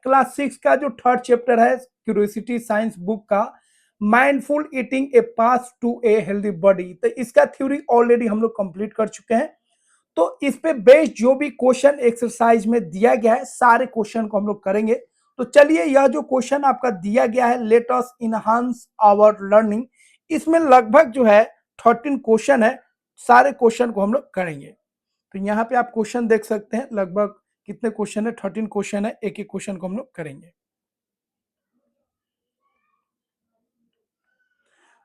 Class 6 का जो third chapter है क्यूरियोसिटी साइंस बुक का, mindful eating a path to a healthy body, तो इसका थ्योरी ऑलरेडी हम लोग कंप्लीट कर चुके हैं। तो इस पे बेस्ड जो भी क्वेश्चन एक्सरसाइज में दिया गया है सारे क्वेश्चन को हम लोग करेंगे। तो चलिए, यह जो क्वेश्चन आपका दिया गया है, let us enhance our learning, इसमें लगभग जो है 13 क्वेश्चन है, सारे क्वेश्चन को हम लोग करेंगे। तो यहाँ पे आप क्वेश्चन देख सकते हैं, लगभग कितने क्वेश्चन है, 13 क्वेश्चन है, एक एक क्वेश्चन को हम लोग करेंगे।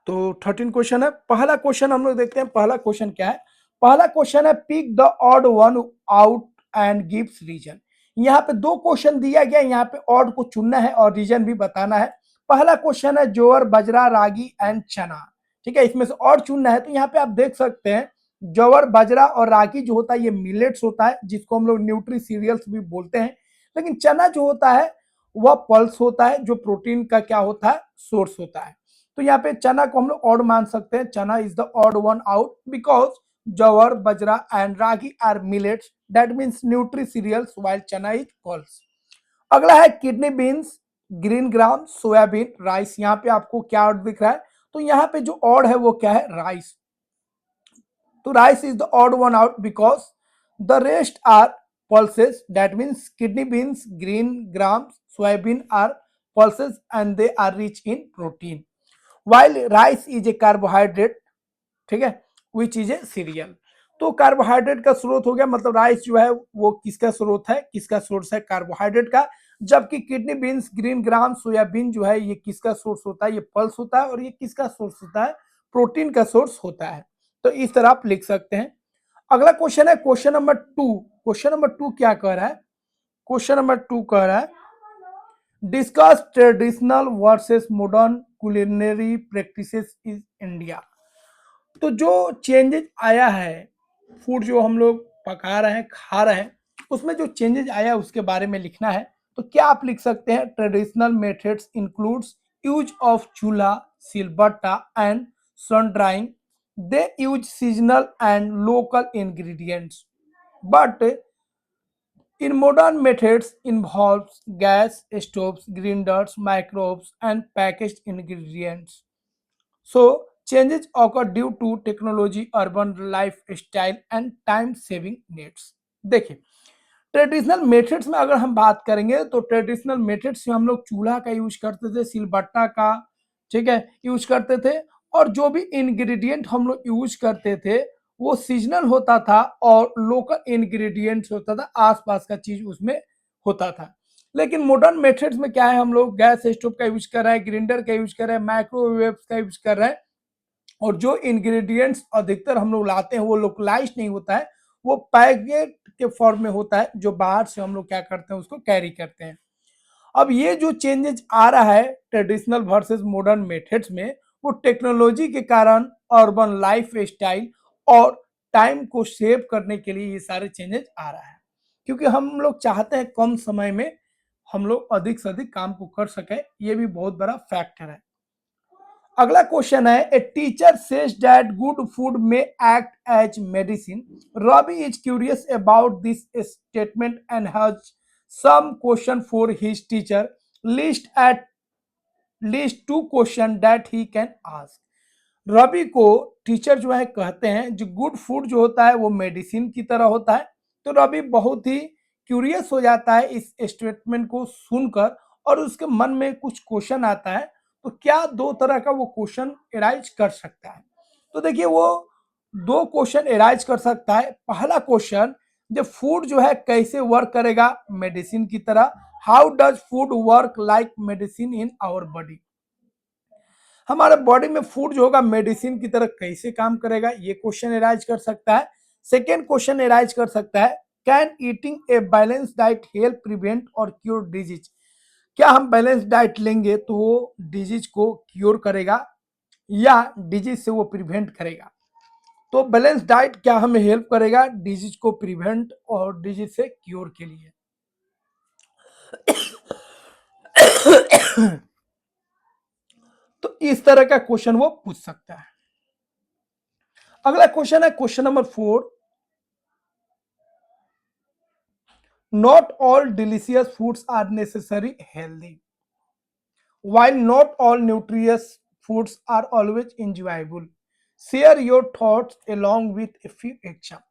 तो 13 क्वेश्चन है। पहला क्वेश्चन हम लोग देखते हैं, पहला क्वेश्चन क्या है। पहला क्वेश्चन है, pick the odd one out and gives reason. यहाँ पे दो क्वेश्चन दिया गया, यहाँ पे ऑड को चुनना है और रीजन भी बताना है। पहला क्वेश्चन है जोर, बाजरा, रागी एंड चना, ठीक है, इसमें से ऑड चुनना है। तो यहाँ पे आप देख सकते हैं जवर, बाजरा और रागी जो होता है ये मिलेट्स होता है, जिसको हम लोग न्यूट्री सीरियल्स भी बोलते हैं। लेकिन चना जो होता है वह पल्स होता है, जो प्रोटीन का क्या होता है, सोर्स होता है। तो यहाँ पे चना को हम लोग ऑड मान सकते हैं, chana is the odd one out because jowar, bajra and ragi are millets, that means nutri cereals, while chana is pulse. अगला है kidney beans, green gram, soybean, rice. यहाँ पे आपको क्या ऑड दिख रहा है, तो यहाँ पे जो ऑड है वो क्या है, राइस। तो rice is the odd one out because the rest are pulses, that means kidney beans, green grams, soybean are pulses and they are rich in protein, while rice is a carbohydrate, ठीक है, which is a cereal। तो carbohydrate का स्रोत हो गया, मतलब rice जो है वो किसका स्रोत है, किसका सोर्स है, कार्बोहाइड्रेट का। जबकि kidney beans, green gram, soybean जो है ये किसका सोर्स होता है, ये पल्स होता है, और ये किसका सोर्स होता है, प्रोटीन का सोर्स होता है। तो इस तरह आप लिख सकते हैं। अगला क्वेश्चन है क्वेश्चन नंबर 2। क्वेश्चन नंबर 2 क्या कह रहा है, क्वेश्चन नंबर 2 कह रहा है discuss traditional versus modern culinary practices in India. तो जो चेंजेस आया है, फूड जो हम लोग पका रहे हैं, खा रहे हैं, उसमें जो चेंजेस आया है उसके बारे में लिखना है। तो क्या आप लिख सकते हैं, traditional methods includes use of chulha, silbatta and sun drying. They use seasonal and local ingredients, but in modern methods involves gas stoves, grinders, microwaves and packaged ingredients. So changes occur due to technology, urban lifestyle and time saving needs। देखिए, traditional methods में अगर हम बात करेंगे तो traditional methods में हम लोग चूल्हा का यूज करते थे, सिलबट्टा का, ठीक है, यूज करते थे। और जो भी इंग्रेडिएंट हम लोग यूज करते थे वो सीजनल होता था और लोकल इंग्रेडिएंट्स होता था, आसपास का चीज उसमें होता था। लेकिन मॉडर्न मेथड्स में क्या है, हम लोग गैस स्टोव का यूज कर रहे हैं, ग्राइंडर का यूज कर रहे हैं, माइक्रोवेव का यूज कर रहे हैं। और जो इंग्रेडिएंट्स अधिकतर हम लोग लाते हैं वो लोकलाइज नहीं होता है, वो पैकेट के फॉर्म में होता है, जो बाहर से हम लोग क्या करते हैं उसको कैरी करते हैं। अब ये जो चेंजेस आ रहा है ट्रेडिशनल वर्सेस मॉडर्न मेथड्स में, वो टेक्नोलॉजी के कारण, अर्बन लाइफ स्टाइल और टाइम को सेव करने के लिए ये सारे चेंजेस आ रहा है, क्योंकि हम लोग चाहते हैं कम समय में हम लोग अधिक से अधिक काम को कर सके, ये भी बहुत बड़ा फैक्टर है। अगला क्वेश्चन है, a teacher says that good food may act as medicine. Ravi is curious about this statement and has some question for his teacher। list at least 2 question that he can ask। Ravi को teacher जो है कहते हैं जो good food जो होता है वो मेडिसिन की तरह होता है। तो रवि बहुत ही क्यूरियस हो जाता है इस स्टेटमेंट को सुनकर और उसके मन में कुछ क्वेश्चन आता है। तो क्या दो तरह का वो क्वेश्चन एराइज कर सकता है, तो देखिए वो दो क्वेश्चन एराइज कर सकता है। पहला क्वेश्चन, जब फूड जो है कैसे वर्क करेगा मेडिसिन की तरह, how does food work like medicine in our body, हमारे बॉडी में फूड जो होगा मेडिसिन की तरह कैसे काम करेगा, ये क्वेश्चन एराइज कर सकता है। सेकेंड क्वेश्चन एराइज कर सकता है, can eating a balance diet help prevent और क्योर डिजीज, क्या हम बैलेंस डाइट लेंगे तो वो डिजीज को क्योर करेगा या डिजीज से वो प्रिवेंट करेगा। तो बैलेंस डाइट क्या हमें हेल्प करेगा डिजीज को प्रिवेंट और डिजीज से क्योर के लिए। तो इस तरह का क्वेश्चन वो पूछ सकता है। अगला क्वेश्चन है question number 4। Not all delicious foods are necessary healthy, while not all nutritious foods are always enjoyable. Share your thoughts along with a few examples.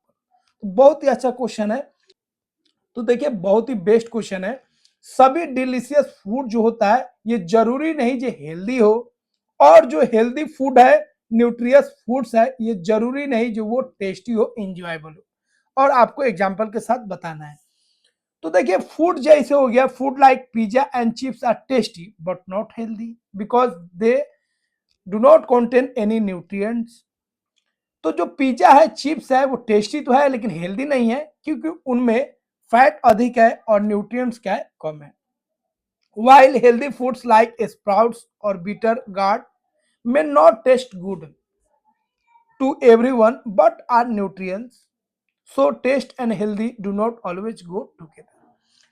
बहुत ही अच्छा क्वेश्चन है। तो देखिए बहुत ही बेस्ट क्वेश्चन है। सभी डिलीशियस फूड जो होता है ये जरूरी नहीं जो हेल्दी हो, और जो हेल्दी फूड है न्यूट्रियस फूड्स है ये जरूरी नहीं जो वो टेस्टी हो, इंजॉयबल हो। और आपको एग्जांपल के साथ बताना है। तो देखिए फूड जैसे हो गया, food like pizza and chips are tasty but not healthy because they do not contain any nutrients. तो जो पिज्जा है, चिप्स है, वो टेस्टी तो है लेकिन हेल्दी नहीं है क्योंकि उनमें फैट अधिक है और न्यूट्रिएंट्स क्या है, कम है। while healthy foods like sprouts or bitter gourd may not taste good to everyone but are nutrients, so taste and healthy do not always go together।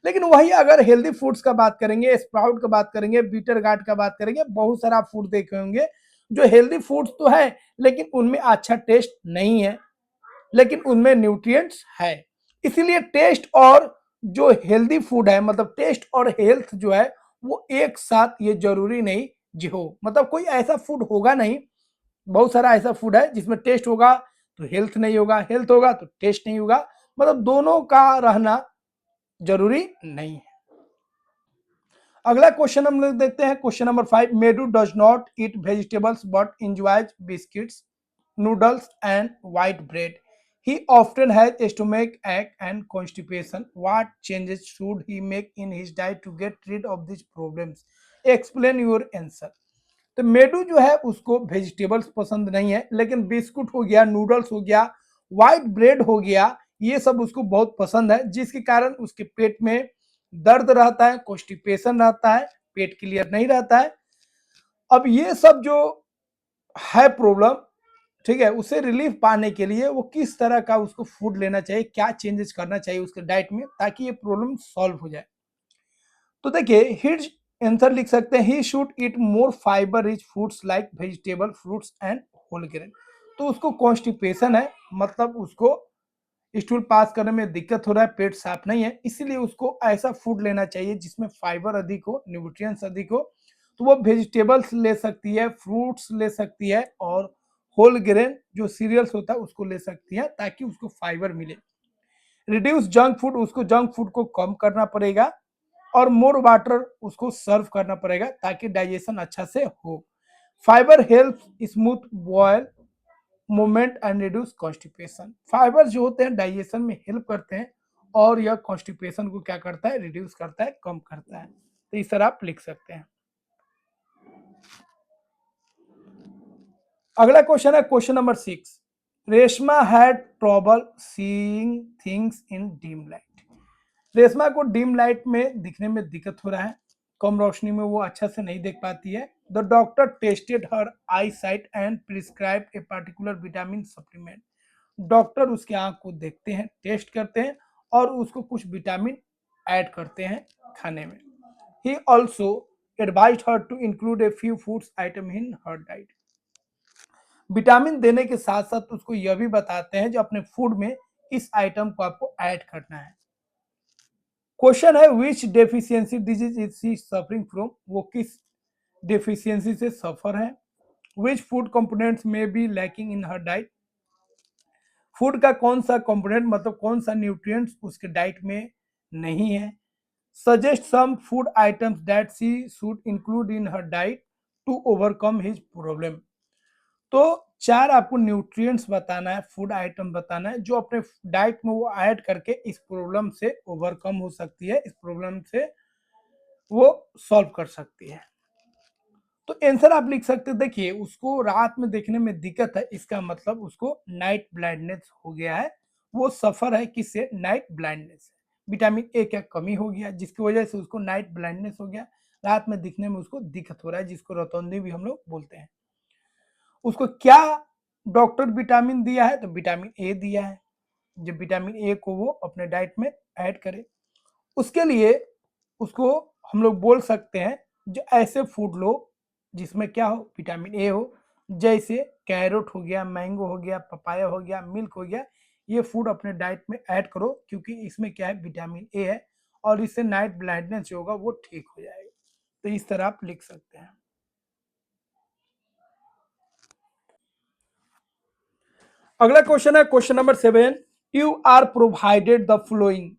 लेकिन वही अगर हेल्दी फूड्स का बात करेंगे, स्प्राउट का बात करेंगे, बीटर गार्ड का बात करेंगे, बहुत सारा फूड देखे होंगे जो हेल्दी फूड्स तो है लेकिन उनमें अच्छा टेस्ट नहीं है, लेकिन उनमें न्यूट्रिएंट्स है। इसीलिए टेस्ट और जो हेल्दी फूड है, मतलब टेस्ट और हेल्थ जो है वो एक साथ ये जरूरी नहीं जी हो, मतलब कोई ऐसा फूड होगा नहीं, बहुत सारा ऐसा फूड है जिसमें टेस्ट होगा तो हेल्थ नहीं होगा, हेल्थ होगा तो टेस्ट नहीं होगा, मतलब दोनों का रहना जरूरी नहीं है। अगला क्वेश्चन हम लोग देखते हैं, question number 5। Medu does not eat vegetables but enjoys biscuits, noodles and white bread. He often has stomach ache and constipation. What changes should he make in his diet to get rid of these problems? Explain your answer. तो मेडू जो है उसको vegetables पसंद नहीं है, लेकिन biscuit हो गया, नूडल्स हो गया, व्हाइट ब्रेड हो गया, ये सब उसको बहुत पसंद है, जिसके कारण उसके पेट में दर्द रहता है, कॉन्स्टिपेशन रहता है, पेट क्लियर नहीं रहता है। अब ये सब जो है प्रॉब्लम, ठीक है, उसे रिलीफ पाने के लिए वो किस तरह का उसको फूड लेना चाहिए, क्या चेंजेस करना चाहिए उसके डाइट में ताकि ये प्रॉब्लम सॉल्व हो जाए। तो देखिए हिज आंसर लिख सकते हैं, he should eat more fibre rich foods like vegetable, fruits and whole grain. तो उसको कॉन्स्टिपेशन है, मतलब उसको स्टूल पास करने में दिक्कत हो रहा है, पेट साफ नहीं है, इसीलिए उसको ऐसा फूड लेना चाहिए जिसमें फाइबर अधिक हो, न्यूट्रिएंट्स अधिक हो। तो वो वेजिटेबल्स ले सकती है, फ्रूट्स ले सकती है, और होल ग्रेन जो सीरियल्स होता है उसको ले सकती है ताकि उसको फाइबर मिले। रिड्यूस जंक फूड, उसको जंक फूड को कम करना पड़ेगा, और मोर वाटर उसको सर्व करना पड़ेगा ताकि डाइजेशन अच्छा से हो। Fibre help smooth bowel movement and reduce constipation. Fibre जो होते हैं डाइजेशन में हेल्प करते हैं, और यह कॉन्स्टिपेशन को क्या करता है, रिड्यूस करता है, कम करता है। तो इस तरह आप लिख सकते हैं। अगला क्वेश्चन है question number 6। Reshma had trouble seeing things in dim light. Reshma को डीम लाइट में दिखने में दिक्कत हो रहा है, कम रोशनी में वो अच्छा से नहीं देख पाती है। The doctor tested her I site and prescribe a particular vitamin supplement. Doctor उसके आंख को देखते हैं, टेस्ट करते हैं, और उसको कुछ विटामिन ऐड करते हैं खाने में। He also advised her to include a few foods item in her diet. Vitamin देने के साथ साथ उसको यह भी बताते हैं जो अपने फूड में इस आइटम को आपको ऐड करना है। क्वेश्चन है which deficiency disease is she suffering from, वो किस डेफिशिएंसी से सफर है। Which food components may be lacking in her diet, फूड का कौन सा कंपोनेंट, मतलब कौन सा न्यूट्रिएंट्स उसके डाइट में नहीं है। Suggest some food items that she should include in her diet to overcome his problem. तो 4 आपको न्यूट्रिएंट्स बताना है, फूड आइटम बताना है जो अपने डाइट में वो ऐड करके इस प्रॉब्लम से ओवरकम हो सकती है, इस प्रॉब्लम से वो सॉल्व कर सकती है। तो आंसर आप लिख सकते हैं, देखिए उसको रात में देखने में दिक्कत है, इसका मतलब उसको नाइट ब्लाइंडनेस हो गया है। वो सफर है किससे, नाइट ब्लाइंडनेस से। विटामिन ए क्या कमी हो गया जिसकी वजह से उसको नाइट ब्लाइंडनेस हो गया, रात में दिखने में उसको दिक्कत हो रहा है, जिसको रतौंधी भी हम लोग बोलते हैं। उसको क्या डॉक्टर विटामिन दिया है, तो विटामिन ए दिया है। जब विटामिन ए को वो अपने डाइट में ऐड करे, उसके लिए उसको हम लोग बोल सकते हैं जो ऐसे फूड लो जिसमें क्या हो, विटामिन ए हो, जैसे कैरोट हो गया, मैंगो हो गया, पपाया हो गया, मिल्क हो गया। ये फूड अपने डाइट में ऐड करो, क्योंकि इसमें क्या है, विटामिन ए है और इससे नाइट ब्लाइंडनेस जो होगा वो ठीक हो जाएगा। तो इस तरह आप लिख सकते हैं। अगला क्वेश्चन है question number 7। You are provided the following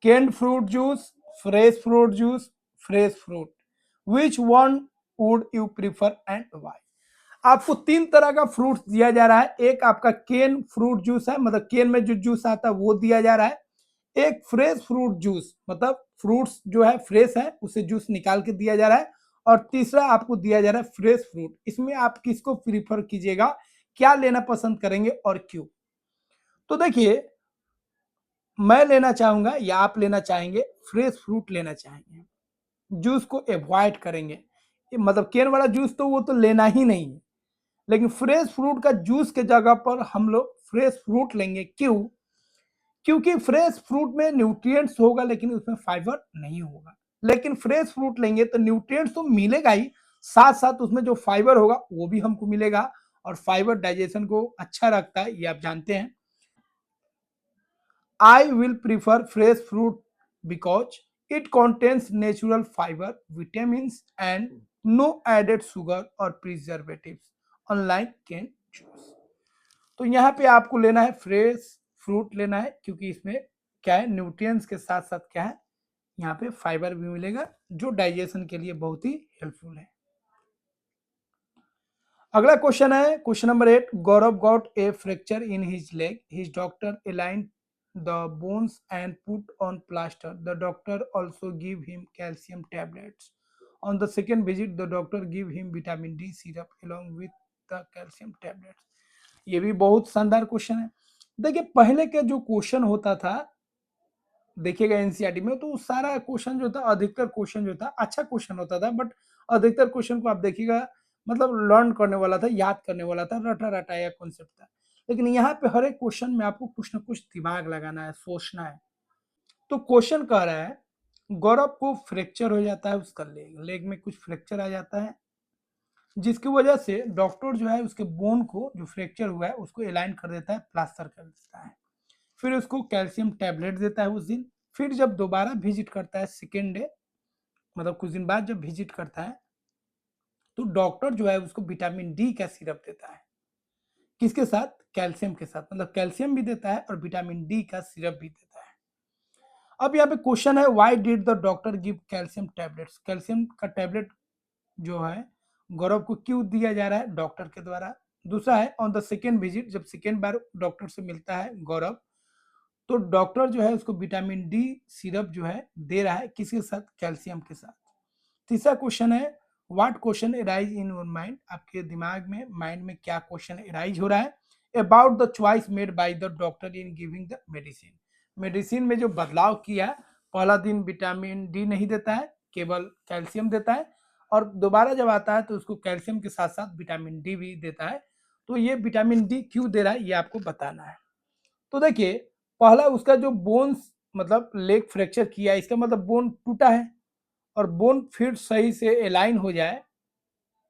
canned fruit juice, fresh fruit juice, fresh fruit. Which one would you prefer and why? आपको तीन तरह का फ्रूट दिया जा रहा है। एक आपका केन फ्रूट जूस है, मतलब केन में जो जूस आता है वो दिया जा रहा है। एक फ्रेश फ्रूट जूस, मतलब फ्रूट्स जो है फ्रेश है उसे जूस निकाल के दिया जा रहा है। और तीसरा आपको दिया जा रहा है फ्रेश फ्रूट। इसमें आप किसको प्रीफर कीजिएगा, क्या लेना पसंद करेंगे और क्यों? तो देखिए, मैं लेना चाहूंगा या आप लेना चाहेंगे, फ्रेश फ्रूट लेना चाहेंगे, जूस को अवॉइड करेंगे। मतलब केन वाला जूस तो वो तो लेना ही नहीं है, लेकिन फ्रेश फ्रूट का जूस के जगह पर हम लोग फ्रेश फ्रूट लेंगे। क्यों? क्योंकि फ्रेश फ्रूट में न्यूट्रिएंट्स होगा लेकिन उसमें फाइबर नहीं होगा। लेकिन फ्रेश फ्रूट लेंगे तो न्यूट्रिएंट्स तो मिलेगा ही, साथ साथ उसमें जो फाइबर होगा वो भी हमको मिलेगा। और फाइबर डाइजेशन को अच्छा रखता है, ये आप जानते हैं। I will prefer fresh fruit because it contains natural fiber, vitamins, and no added sugar or preservatives, unlike canned juice. तो यहाँ पे आपको लेना है फ्रेश फ्रूट लेना है, क्योंकि इसमें क्या है, न्यूट्रिएंट्स के साथ साथ क्या है, यहाँ पे फाइबर भी मिलेगा जो डाइजेशन के लिए बहुत ही हेल्पफुल है। अगला क्वेश्चन है question number 8। Gaurav got a fracture in his leg, his doctor aligned the bones and put on plaster. The doctor also give him calcium tablets. On the second visit, the doctor give him vitamin D syrup along with the calcium tablets. ये भी बहुत शानदार question है। देखिए, पहले का जो question होता था, देखिएगा एनसीईआरटी में, तो सारा क्वेश्चन जो था, अधिकतर क्वेश्चन जो था अच्छा क्वेश्चन होता था, बट अधिकतर क्वेश्चन को आप देखिएगा, मतलब लर्न करने वाला था, याद करने वाला था, रटा रटाया कॉन्सेप्ट था। लेकिन यहाँ पे हर एक क्वेश्चन में आपको कुछ ना कुछ दिमाग लगाना है, सोचना है। तो क्वेश्चन कह रहा है, गौरव को फ्रैक्चर हो जाता है, उसका लेग लेग में कुछ फ्रैक्चर आ जाता है, जिसकी वजह से डॉक्टर जो है उसके बोन को, जो फ्रैक्चर हुआ है उसको अलाइन कर देता है, प्लास्टर कर देता है। फिर उसको कैल्शियम टैबलेट देता है उस दिन। फिर जब दोबारा विजिट करता है सेकेंड डे, मतलब कुछ दिन बाद जब विजिट करता है, तो डॉक्टर जो है उसको विटामिन डी का सिरप देता है। किसके साथ? कैल्शियम के साथ। मतलब कैल्शियम भी देता है और विटामिन डी का सिरप भी देता है। अब यहाँ पे क्वेश्चन है, why did the doctor give calcium tablets? Calcium का टैबलेट जो है गौरव को क्यों दिया जा रहा है? डॉक्टर के द्वारा। दूसरा है, ऑन द सेकेंड विजिट, जब सेकेंड बार डॉक्टर से मिलता है गौरव, तो डॉक्टर जो है उसको विटामिन डी सिरप जो है दे रहा है, किसके साथ? कैल्शियम के साथ। तीसरा क्वेश्चन है, what question arise in your mind? आपके दिमाग में, माइंड में क्या क्वेश्चन अराइज हो रहा है? About the choice made by the doctor in giving the medicine. Medicine में जो बदलाव किया, पहला दिन विटामिन डी नहीं देता है, केवल कैल्शियम देता है, और दोबारा जब आता है तो उसको कैल्शियम के साथ साथ विटामिन डी भी देता है। तो ये विटामिन डी क्यों दे रहा है, ये आपको बताना है। तो देखिए, पहला उसका जो बोन्स, मतलब लेग फ्रैक्चर किया, इसका मतलब बोन टूटा है, और बोन फिर सही से अलाइन हो जाए,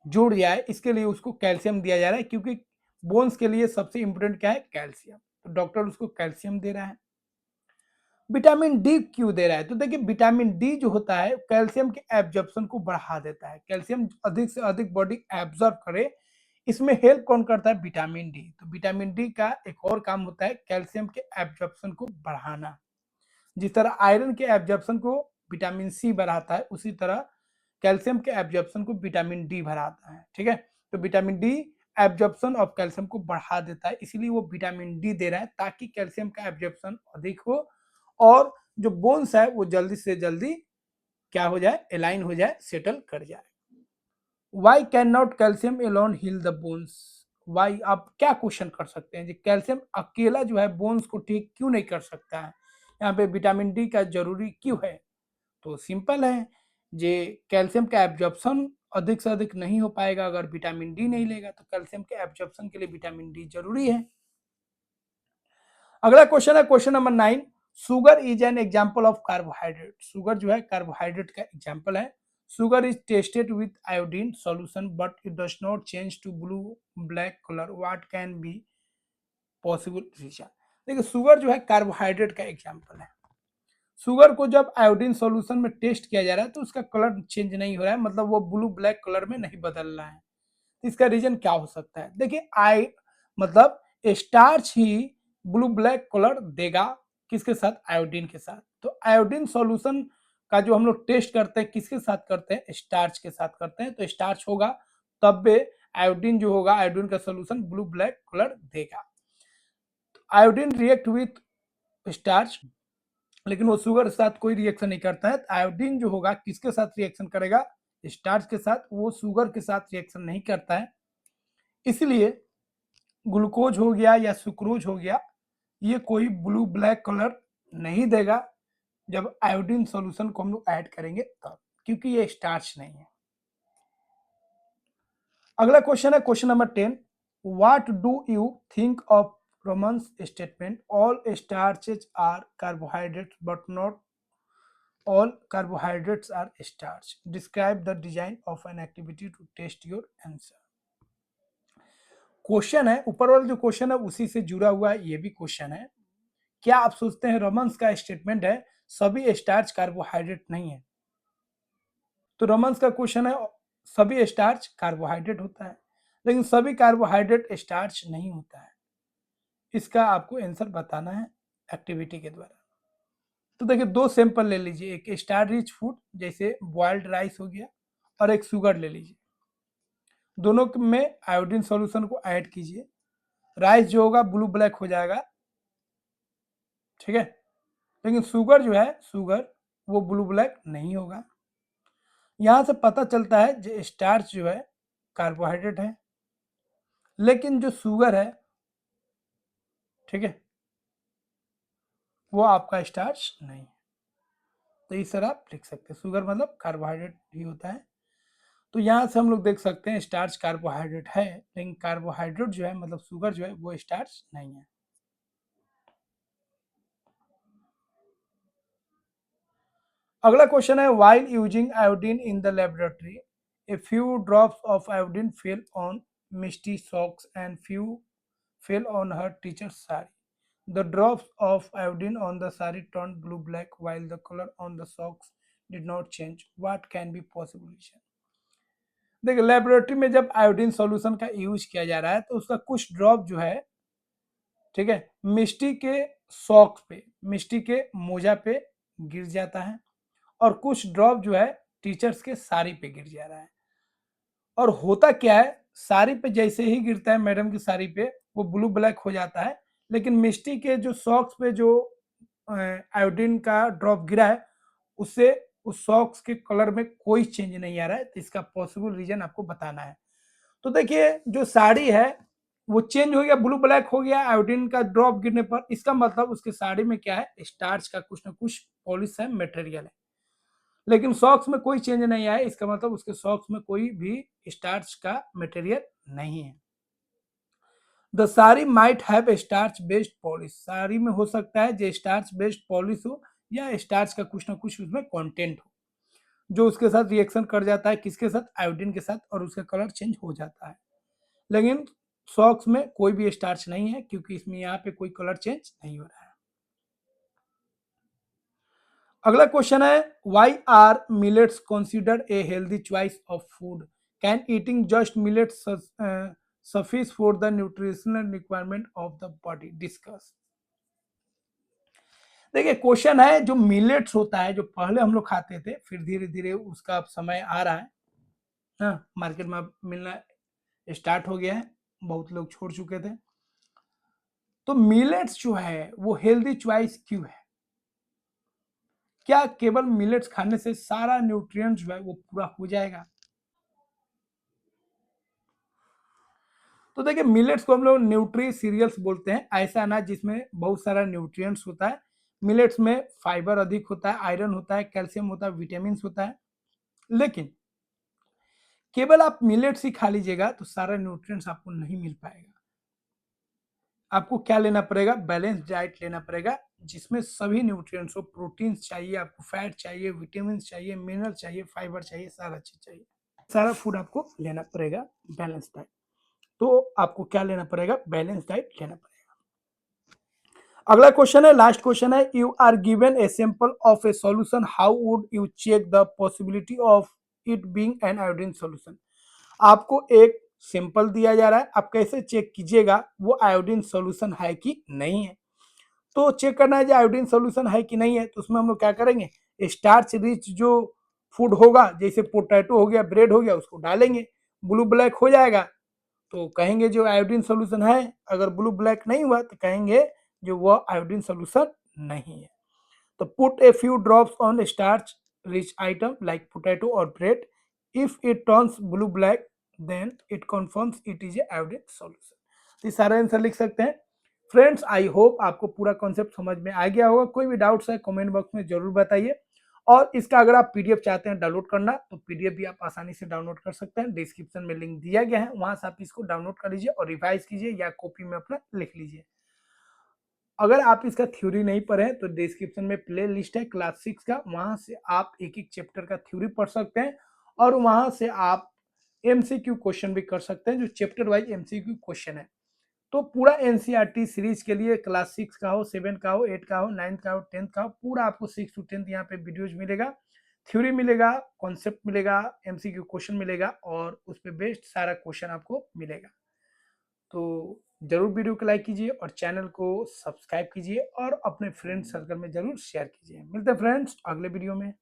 जुड़ जाए, इसके लिए उसको कैल्शियम दिया जा रहा है, क्योंकि बोन्स के लिए सबसे इंपॉर्टेंट क्या है? कैल्शियम। तो डॉक्टर उसको कैल्शियम दे रहा है। विटामिन डी क्यों दे रहा है? तो देखिए, विटामिन डी जो होता है कैल्शियम के एब्जॉर्प्शन को बढ़ा देता है, कैल्शियम अधिक से अधिक बॉडी एब्जॉर्ब करे, इसमें हेल्प कौन करता है? Vitamin D. तो विटामिन डी का एक और काम होता है कैल्शियम के एब्जॉर्प्शन को बढ़ाना। जिस तरह आयरन के एब्जॉर्प्शन को विटामिन सी बढ़ाता है, उसी तरह कैल्शियम के एब्जॉर्प्शन को विटामिन डी बढ़ाता है। ठीक है, तो vitamin D absorption of calcium को बढ़ा देता है, इसीलिए वो विटामिन डी दे रहा है, ताकि कैल्शियम का एब्जॉर्प्शन अधिक हो और जो बोन्स है वो जल्दी से जल्दी क्या हो जाए? अलाइन हो जाए, सेटल कर जाए। Why can not calcium alone heal the bones? Why, आप क्या क्वेश्चन कर सकते हैं, कैल्शियम अकेला जो है बोन्स को ठीक क्यों नहीं कर सकता है? यहाँ पे विटामिन डी का जरूरी क्यों है? तो सिंपल है, जे कैल्शियम का एब्जॉर्प्शन अधिक से अधिक नहीं हो पाएगा अगर विटामिन डी नहीं लेगा, तो कैल्शियम के एब्जॉर्प्शन के लिए विटामिन डी जरूरी है। अगला क्वेश्चन है question number 9। Sugar is an example of carbohydrate. Sugar जो है कार्बोहाइड्रेट का एग्जाम्पल है। Sugar is tested with iodine solution but it does not change to blue black colour, what can be possible reason? देखिए sugar जो है carbohydrate का example है। Sugar को जब आयोडीन सॉल्यूशन में टेस्ट किया जा रहा है तो उसका कलर चेंज नहीं हो रहा है, मतलब वो ब्लू ब्लैक कलर में नहीं बदल रहा है। इसका रीजन क्या हो सकता है? देखिए मतलब स्टार्च ही ब्लू ब्लैक कलर देगा, किसके साथ? आयोडीन के साथ। तो आयोडीन सॉल्यूशन का जो हम लोग टेस्ट करते हैं किसके साथ करते हैं? स्टार्च के साथ करते हैं। तो स्टार्च होगा तब भी आयोडीन जो होगा, आयोडीन का सॉल्यूशन ब्लू ब्लैक कलर देगा। आयोडीन रिएक्ट विथ स्टार्च, लेकिन वो शुगर के साथ कोई रिएक्शन नहीं करता है। आयोडीन जो होगा किसके साथ रिएक्शन करेगा? स्टार्च के साथ। वो शुगर के साथ रिएक्शन नहीं करता है, इसलिए ग्लूकोज हो गया या सुक्रोज हो गया, ये कोई ब्लू ब्लैक कलर नहीं देगा जब आयोडीन सॉल्यूशन को हम लोग ऐड करेंगे तब, क्योंकि ये स्टार्च नहीं है। अगला क्वेश्चन है question number 10। What do you think of Roman's statement all starches are carbohydrates but not all carbohydrates are starch? Describe the design of an activity to test your answer. Question है, ऊपर वाला जो question है उसी से जुड़ा हुआ ये भी क्वेश्चन है। क्या आप सोचते हैं रोमन्स का स्टेटमेंट है सभी स्टार्च कार्बोहाइड्रेट नहीं है? तो रोमन्स का क्वेश्चन है सभी स्टार्च कार्बोहाइड्रेट होता है, लेकिन सभी कार्बोहाइड्रेट स्टार्च नहीं होता है। इसका आपको आंसर बताना है एक्टिविटी के द्वारा। तो देखिए दो सैंपल ले लीजिए, एक स्टार रिच फूड जैसे बॉइल्ड राइस हो गया और एक शुगर ले लीजिए। दोनों में आयोडीन सॉल्यूशन को ऐड कीजिए। राइस जो होगा ब्लू ब्लैक हो जाएगा, ठीक है, लेकिन शुगर जो है शुगर वो ब्लू ब्लैक नहीं होगा। यहां से पता चलता है जो स्टार्च जो है कार्बोहाइड्रेट है, लेकिन जो शुगर है, ठीक है, वो आपका स्टार्च नहीं है। तो इस तरह आप लिख सकते हैं, शुगर मतलब कार्बोहाइड्रेट ही होता है। तो यहाँ से हम लोग देख सकते हैं स्टार्च कार्बोहाइड्रेट है, लेकिन कार्बोहाइड्रेट जो है मतलब शुगर जो है वो स्टार्च नहीं है। अगला क्वेश्चन है while using iodine in the laboratory a few drops of iodine fell on Misty socks and few fell on her teacher's sari. The drops of iodine on the sari turned blue black while the color on the socks did not change. What can be possible reason? देखिए laboratory में जब iodine solution का use किया जा रहा है तो उसका कुछ ड्रॉप जो है, ठीक है, मिस्टी के सॉक्स पे, मिस्टी के मोजा पे गिर जाता है और कुछ ड्रॉप जो है टीचर्स के साड़ी पे गिर जा रहा है। और होता क्या है, साड़ी पे जैसे ही गिरता है मैडम की साड़ी पे वो ब्लू ब्लैक हो जाता है, लेकिन मिस्टी के जो सॉक्स पे जो आयोडीन का ड्रॉप गिरा है उससे उस सॉक्स के कलर में कोई चेंज नहीं आ रहा है। तो इसका पॉसिबल रीजन आपको बताना है। तो देखिए जो साड़ी है वो चेंज हो गया, ब्लू ब्लैक हो गया आयोडीन का ड्रॉप गिरने पर, इसका मतलब उसके साड़ी में क्या है? स्टार्च का कुछ ना कुछ पॉलिश है, मटेरियल है। लेकिन सॉक्स में कोई चेंज नहीं आया, इसका मतलब उसके सॉक्स में कोई भी स्टार्च का मटेरियल नहीं है। The sari might have starch based polish, sari में हो सकता है जो स्टार्च बेस्ड पॉलिश हो या स्टार्च का कुछ ना कुछ उसमें कंटेंट हो जो उसके साथ रिएक्शन कर जाता है, किसके साथ? आयोडीन के साथ, और उसका कलर चेंज हो जाता है। लेकिन सॉक्स में कोई भी स्टार्च नहीं है क्योंकि इसमें यहाँ पे कोई कलर चेंज नहीं हो रहा है। अगला क्वेश्चन है why are millets considered a healthy choice of food? Can eating just millets suffice for the nutritional requirement of the body? Discuss. देखिए क्वेश्चन है जो मिलेट्स होता है जो पहले हम लोग खाते थे, फिर धीरे धीरे उसका समय आ रहा है, हाँ, मार्केट में मिलना स्टार्ट हो गया है, बहुत लोग छोड़ चुके थे। तो मिलेट्स जो है वो हेल्दी चॉइस क्यों है? क्या केवल मिलेट्स खाने से सारा न्यूट्रिएंट्स जो है वो पूरा हो जाएगा? तो देखिए मिलेट्स को हम लोग न्यूट्री सीरियल्स बोलते हैं, ऐसा अनाज जिसमें बहुत सारा न्यूट्रिएंट्स होता है। मिलेट्स में फाइबर अधिक होता है, आयरन होता है, कैल्शियम होता है, विटामिन होता है। लेकिन केवल आप मिलेट्स ही खा लीजिएगा तो सारा न्यूट्रिएंट्स आपको नहीं मिल पाएगा। आपको क्या लेना पड़ेगा? बैलेंस डाइट लेना पड़ेगा जिसमें सभी न्यूट्रिएंट्स हो, प्रोटीन चाहिए आपको, फैट चाहिए, विटामिन चाहिए, मिनरल चाहिए, फाइबर चाहिए, सारा चीज चाहिए। सारा फूड आपको लेना पड़ेगा बैलेंस डाइट। तो आपको क्या लेना पड़ेगा? बैलेंस डाइट लेना पड़ेगा। अगला क्वेश्चन है, लास्ट क्वेश्चन है, you are given a sample of a solution, how would you check the possibility of it being an iodine solution. आपको एक सिंपल दिया जा रहा है, आप कैसे चेक कीजिएगा वो आयोडीन सॉल्यूशन है कि नहीं है। तो चेक करना है जो आयोडीन सॉल्यूशन है कि नहीं है, तो उसमें हम लोग क्या करेंगे, स्टार्च रिच जो फूड होगा, जैसे पोटैटो हो गया, ब्रेड हो गया, उसको डालेंगे, ब्लू ब्लैक हो जाएगा तो कहेंगे जो आयोडीन सॉल्यूशन है। अगर ब्लू ब्लैक नहीं हुआ तो कहेंगे जो वह आयोडीन सॉल्यूशन नहीं है। तो put a few drops on starch rich item like potato और bread, if it turns blue black then it confirms it is a iodine solution. तो ये सारा आंसर लिख सकते हैं। फ्रेंड्स, आई होप आपको पूरा कॉन्सेप्ट समझ में आ गया होगा। कोई भी डाउट्स है कमेंट बॉक्स में जरूर बताइए। और इसका अगर आप पीडीएफ चाहते हैं डाउनलोड करना तो पीडीएफ भी आप आसानी से डाउनलोड कर सकते हैं, डिस्क्रिप्शन में लिंक दिया गया है, वहां से आप इसको डाउनलोड कर लीजिए और रिवाइज कीजिए या कॉपी में अपना लिख लीजिए। अगर आप इसका थ्योरी नहीं पढ़े तो डिस्क्रिप्शन में प्ले लिस्ट है क्लास 6 का, वहां से आप एक एक चैप्टर का थ्योरी पढ़ सकते हैं और वहां से आप एमसीक्यू क्वेश्चन भी कर सकते हैं, जो चैप्टर वाइज एमसीक्यू क्वेश्चन है। तो पूरा एनसीईआरटी सीरीज के लिए क्लास 6 का हो, 7 का हो, 8 का हो, 9 का हो, 10 का हो, पूरा आपको 6 to 10 यहाँ पे वीडियोज मिलेगा, थ्योरी मिलेगा, कॉन्सेप्ट मिलेगा, एमसीक्यू क्वेश्चन मिलेगा और उस पर बेस्ड सारा क्वेश्चन आपको मिलेगा। तो जरूर वीडियो को लाइक कीजिए और चैनल को सब्सक्राइब कीजिए और अपने फ्रेंड सर्कल में जरूर शेयर कीजिए। मिलते हैं फ्रेंड्स अगले वीडियो में।